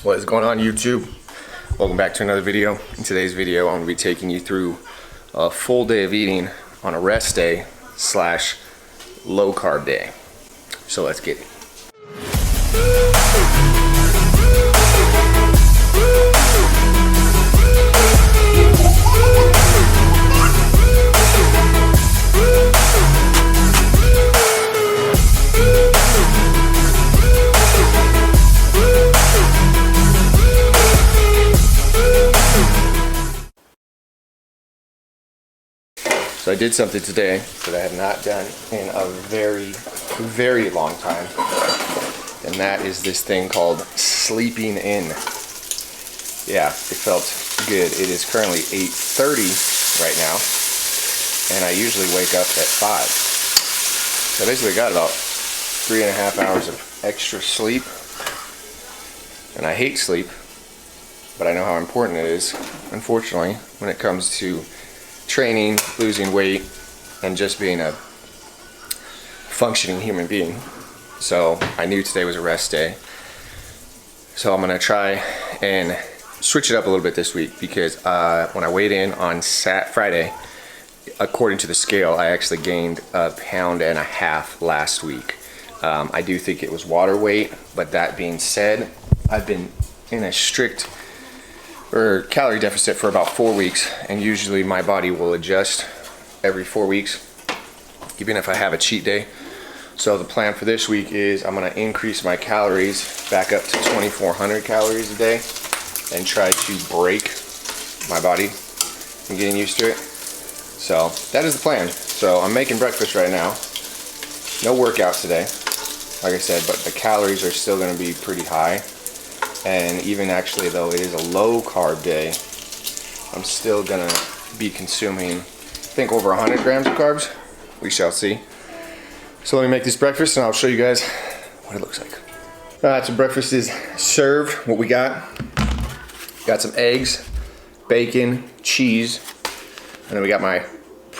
What is going on, YouTube? Welcome back to another video. In today's video, I'm going to be taking you through a full day of eating on a rest day slash low carb day. So let's get it. So I did something today that I have not done in a very, very long time. And that is this thing called sleeping in. Yeah, it felt good. It is currently 8:30 right now. And I usually wake up at 5. So I basically got about 3.5 hours of extra sleep. And I hate sleep, but I know how important it is, unfortunately, when it comes to training, losing weight, and just being a functioning human being. So I knew today was a rest day. So I'm gonna try and switch it up a little bit this week because when I weighed in on Friday, according to the scale, I actually gained 1.5 pounds last week. I do think it was water weight, but that being said, I've been in a strict calorie deficit for about 4 weeks, and usually my body will adjust every 4 weeks, even if I have a cheat day. So the plan for this week is I'm going to increase my calories back up to 2,400 calories a day and try to break my body from getting used to it. So that is the plan. So I'm making breakfast right now. No workout today, like I said, but the calories are still going to be pretty high. And even actually, though it is a low carb day, I'm still gonna be consuming, I think, over 100 grams of carbs. We shall see. So let me make this breakfast and I'll show you guys what it looks like. Alright, so breakfast is served. What we got some eggs, bacon, cheese, and then we got my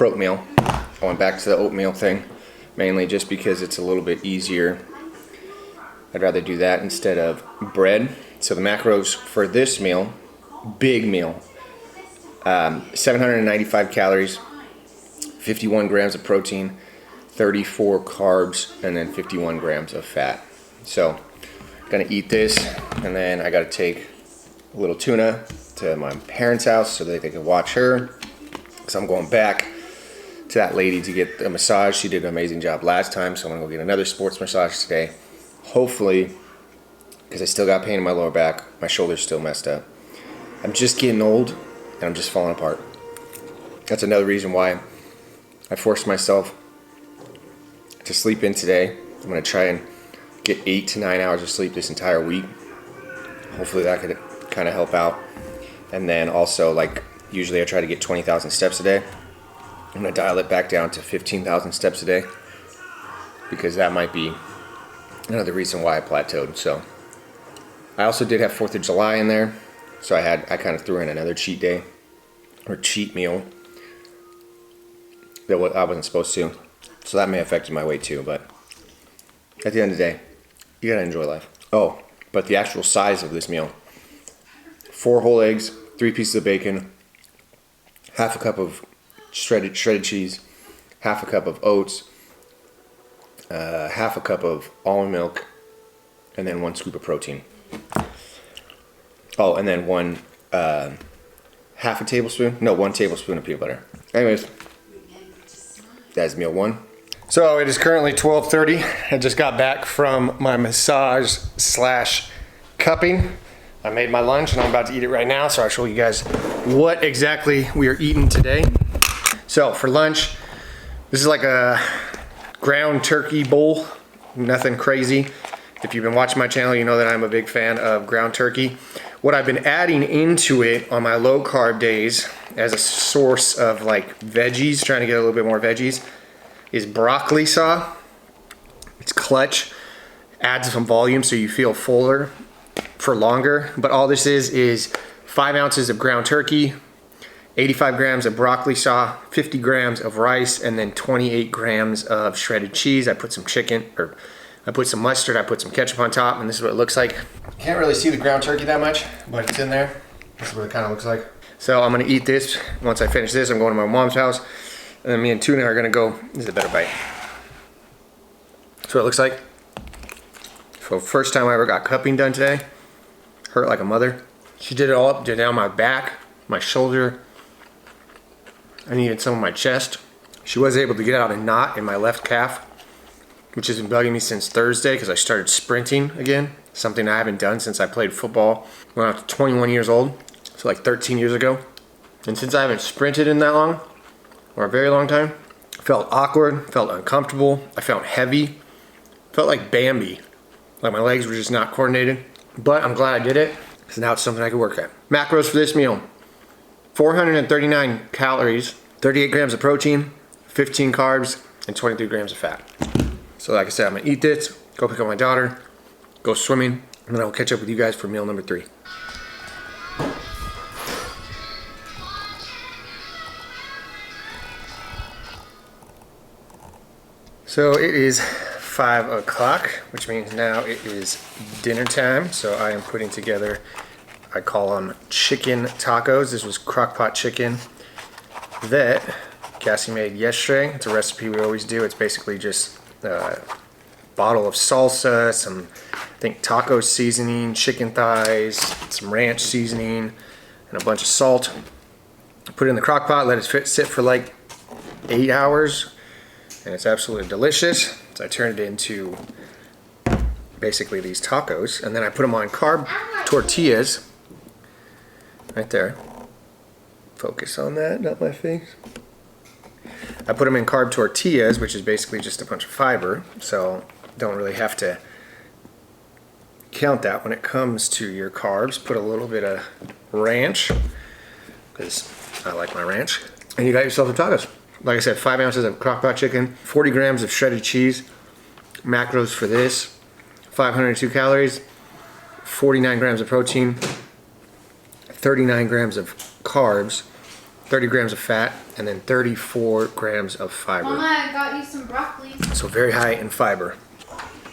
oatmeal. I went back to the oatmeal thing, mainly just because it's a little bit easier. I'd rather do that instead of bread. So the macros for this meal, big meal, 795 calories, 51 grams of protein, 34 carbs, and then 51 grams of fat. So I'm gonna eat this, and then I gotta take a little tuna to my parents' house so that they can watch her, because I'm going back to that lady to get a massage. She did an amazing job last time, so I'm gonna go get another sports massage today. Hopefully, because I still got pain in my lower back, my shoulder's still messed up. I'm just getting old, and I'm just falling apart. That's another reason why I forced myself to sleep in today. I'm going to try and get 8 to 9 hours of sleep this entire week. Hopefully that could kind of help out. And then also, like, usually I try to get 20,000 steps a day. I'm going to dial it back down to 15,000 steps a day, because that might be another reason why I plateaued. So I also did have 4th of July in there, so I kind of threw in another cheat day or cheat meal that I wasn't supposed to. So that may have affected my weight too, but at the end of the day, you gotta enjoy life. Oh, but the actual size of this meal: 4 whole eggs, 3 pieces of bacon, half a cup of shredded cheese, half a cup of oats, half a cup of almond milk, and then 1 scoop of protein. Oh, and then 1 tablespoon of peanut butter. Anyways, that's meal 1. So it is currently 12:30. I just got back from my massage slash cupping. I made my lunch and I'm about to eat it right now, so I'll show you guys what exactly we are eating today. So for lunch, this is like a ground turkey bowl, nothing crazy. If you've been watching my channel, you know that I'm a big fan of ground turkey. What I've been adding into it on my low carb days as a source of like veggies, trying to get a little bit more veggies, is broccoli saw. It's clutch, adds some volume so you feel fuller for longer. But all this is 5 ounces of ground turkey, 85 grams of broccoli saw, 50 grams of rice, and then 28 grams of shredded cheese. I put some chicken, or I put some mustard, I put some ketchup on top, and this is what it looks like. Can't really see the ground turkey that much, but it's in there. This is what it kind of looks like. So I'm gonna eat this. Once I finish this, I'm going to my mom's house. And then me and Tuna are gonna go, this is a better bite. That's what it looks like. So first time I ever got cupping done today. Hurt like a mother. She did it all up, down my back, my shoulder, and even some of my chest. She was able to get out a knot in my left calf, which has been bugging me since Thursday because I started sprinting again. Something I haven't done since I played football when I was 21 years old. So like 13 years ago. And since I haven't sprinted in that long, or a very long time, I felt awkward, felt uncomfortable, I felt heavy, felt like Bambi. Like my legs were just not coordinated. But I'm glad I did it, because now it's something I can work at. Macros for this meal: 439 calories, 38 grams of protein, 15 carbs, and 23 grams of fat. So like I said, I'm gonna eat this, go pick up my daughter, go swimming, and then I'll catch up with you guys for meal number 3. So it is 5 o'clock, which means now it is dinner time. So I am putting together, I call them chicken tacos. This was crock-pot chicken that Cassie made yesterday. It's a recipe we always do. It's basically just a bottle of salsa, some, I think, taco seasoning, chicken thighs, some ranch seasoning, and a bunch of salt. Put it in the crock pot, let it sit for like 8 hours, and it's absolutely delicious. So I turned it into basically these tacos, and then I put them on carb tortillas. Right there. Focus on that, not my face. I put them in carb tortillas, which is basically just a bunch of fiber, so don't really have to count that when it comes to your carbs. Put a little bit of ranch, because I like my ranch, and you got yourself some tacos. Like I said, 5 ounces of crock-pot chicken, 40 grams of shredded cheese. Macros for this: 502 calories, 49 grams of protein, 39 grams of carbs, 30 grams of fat, and then 34 grams of fiber. Mama, I got you some broccoli. So very high in fiber.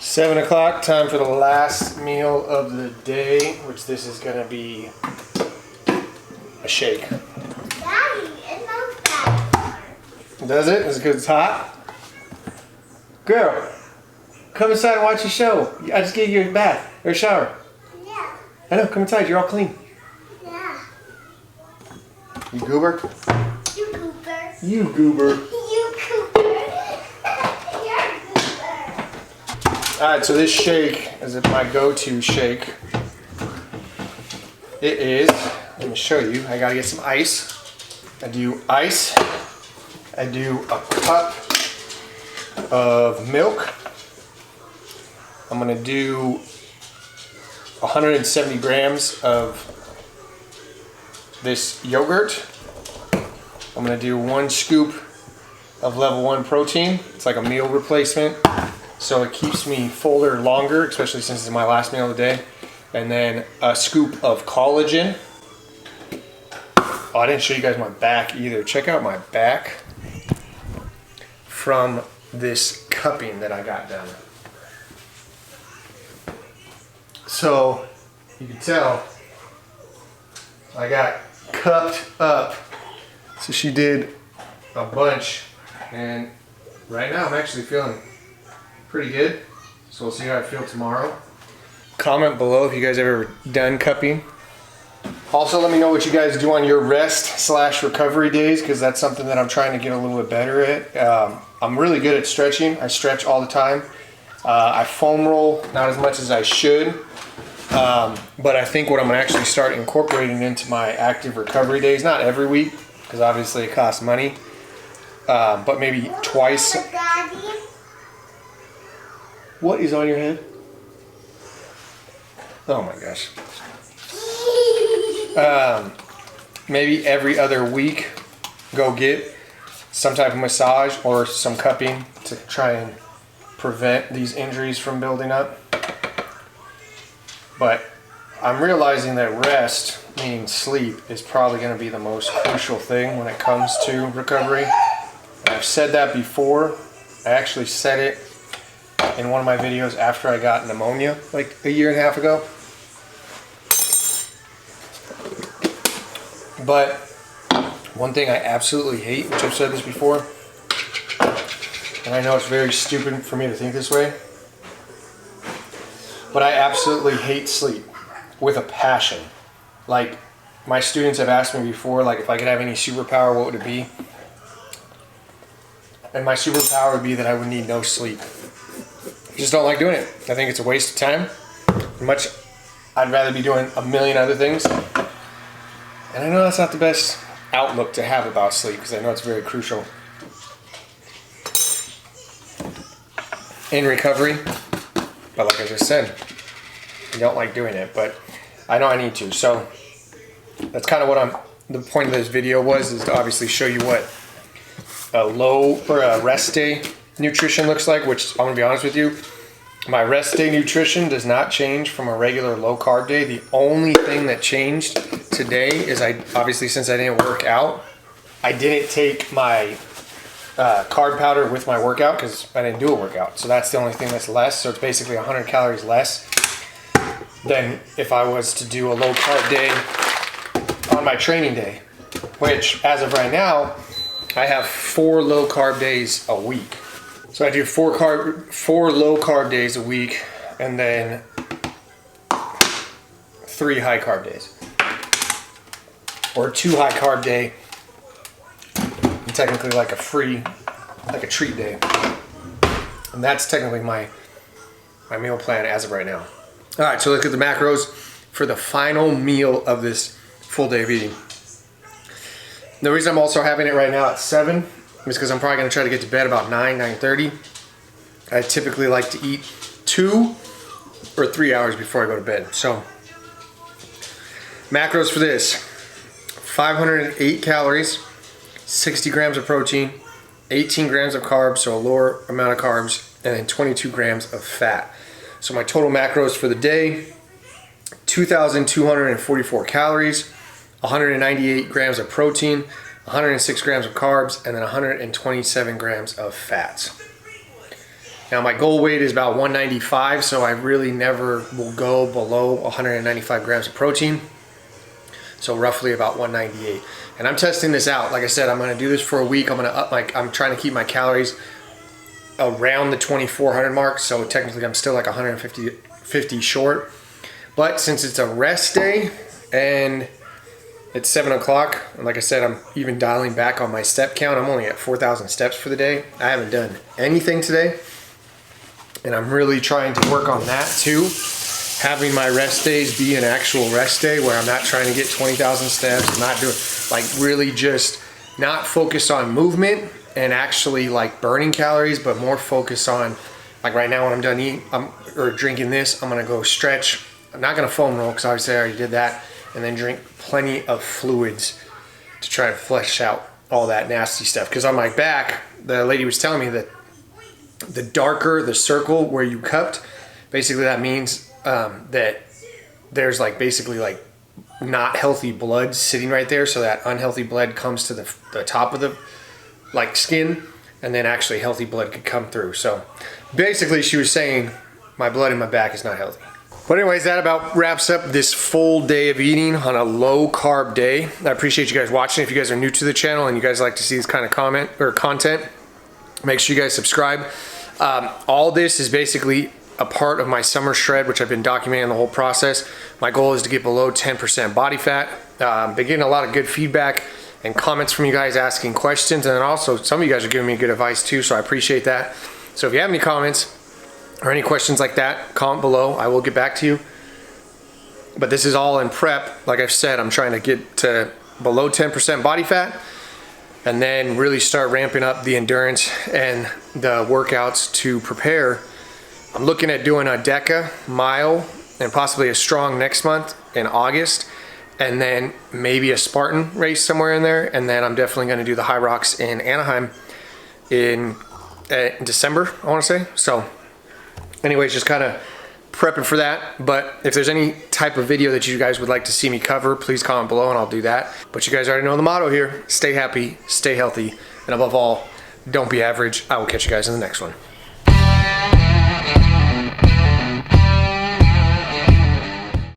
7 o'clock, time for the last meal of the day, which this is gonna be a shake. Daddy, it smells bad. Does it? Is it because it's hot? Girl, come inside and watch a show. I just gave you a bath or a shower. Yeah. I know, come inside, you're all clean. Yeah. You goober? You goober. You goober. You goober. You're goober. Alright, so this shake is my go-to shake. It is, let me show you, I gotta get some ice. I do ice. I do a cup of milk. I'm gonna do 170 grams of this yogurt. I'm gonna do 1 scoop of level 1 protein. It's like a meal replacement, so it keeps me fuller longer, especially since it's my last meal of the day. And then a scoop of collagen. Oh, I didn't show you guys my back either. Check out my back from this cupping that I got done. So you can tell I got cupped up. So she did a bunch, and right now I'm actually feeling pretty good. So we'll see how I feel tomorrow. Comment below if you guys ever done cupping. Also, let me know what you guys do on your rest/recovery days, because that's something that I'm trying to get a little bit better at. I'm really good at stretching. I stretch all the time. I foam roll, not as much as I should. But I think what I'm going to actually start incorporating into my active recovery days, not every week, because obviously it costs money, but maybe twice. What is on your head? Oh my gosh. Maybe every other week, go get some type of massage or some cupping to try and prevent these injuries from building up. But I'm realizing that rest, meaning sleep, is probably going to be the most crucial thing when it comes to recovery. And I've said that before. I actually said it in one of my videos after I got pneumonia like a year and a half ago. But one thing I absolutely hate, which I've said this before, and I know it's very stupid for me to think this way, but I absolutely hate sleep with a passion. Like, my students have asked me before, like, if I could have any superpower, what would it be? And my superpower would be that I would need no sleep. I just don't like doing it. I think it's a waste of time. I'd rather be doing a million other things. And I know that's not the best outlook to have about sleep, because I know it's very crucial in recovery. But like I just said, I don't like doing it, but I know I need to. So that's kind of what the point of this video was, is to obviously show you what a low or a rest day nutrition looks like, which I'm gonna be honest with you, my rest day nutrition does not change from a regular low carb day. The only thing that changed today is obviously, since I didn't work out, I didn't take my carb powder with my workout because I didn't do a workout. So that's the only thing that's less. So it's basically 100 calories less than if I was to do a low carb day on my training day, which as of right now, I have 4 low carb days a week. So I do 4 low carb days a week, and then 3 high carb days, or 2 high carb day, and technically like a treat day. And that's technically my meal plan as of right now. All right, so look at the macros for the final meal of this full day of eating. The reason I'm also having it right now at 7 is because I'm probably going to try to get to bed about 9:30. I typically like to eat 2 or 3 hours before I go to bed. So macros for this: 508 calories, 60 grams of protein, 18 grams of carbs, so a lower amount of carbs, and then 22 grams of fat. So my total macros for the day: 2,244 calories, 198 grams of protein, 106 grams of carbs, and then 127 grams of fats. Now my goal weight is about 195, so I really never will go below 195 grams of protein. So roughly about 198. And I'm testing this out. Like I said, I'm gonna do this for a week. I'm trying to keep my calories around the 2,400 mark. So technically I'm still like 150 short. But since it's a rest day and it's 7 o'clock, and like I said, I'm even dialing back on my step count. I'm only at 4,000 steps for the day. I haven't done anything today, and I'm really trying to work on that too. Having my rest days be an actual rest day where I'm not trying to get 20,000 steps. I'm not doing, like, really just not focus on movement and actually like burning calories, but more focus on, like right now when I'm done eating or drinking this, I'm gonna go stretch. I'm not gonna foam roll because obviously I already did that, and then drink plenty of fluids to try to flush out all that nasty stuff. Because on my back, the lady was telling me that the darker the circle where you cupped, basically that means that there's like basically like not healthy blood sitting right there, so that unhealthy blood comes to the top of the like skin, and then actually healthy blood could come through. So basically she was saying my blood in my back is not healthy. But anyways, that about wraps up this full day of eating on a low carb day. I appreciate you guys watching. If you guys are new to the channel and you guys like to see this kind of content, make sure you guys subscribe. All this is basically a part of my summer shred, which I've been documenting the whole process. My goal is to get below 10% body fat. Been getting a lot of good feedback and comments from you guys asking questions, and then also some of you guys are giving me good advice too, so I appreciate that. So if you have any comments or any questions like that, comment below. I will get back to you. But this is all in prep. Like I've said, I'm trying to get to below 10% body fat, and then really start ramping up the endurance and the workouts to prepare. I'm looking at doing a Deca mile and possibly a strong next month in August, and then maybe a Spartan race somewhere in there. And then I'm definitely going to do the High Rocks in Anaheim in December, I want to say. So anyways, just kind of prepping for that. But if there's any type of video that you guys would like to see me cover, please comment below and I'll do that. But you guys already know the motto here: stay happy, stay healthy, and above all, don't be average. I will catch you guys in the next one.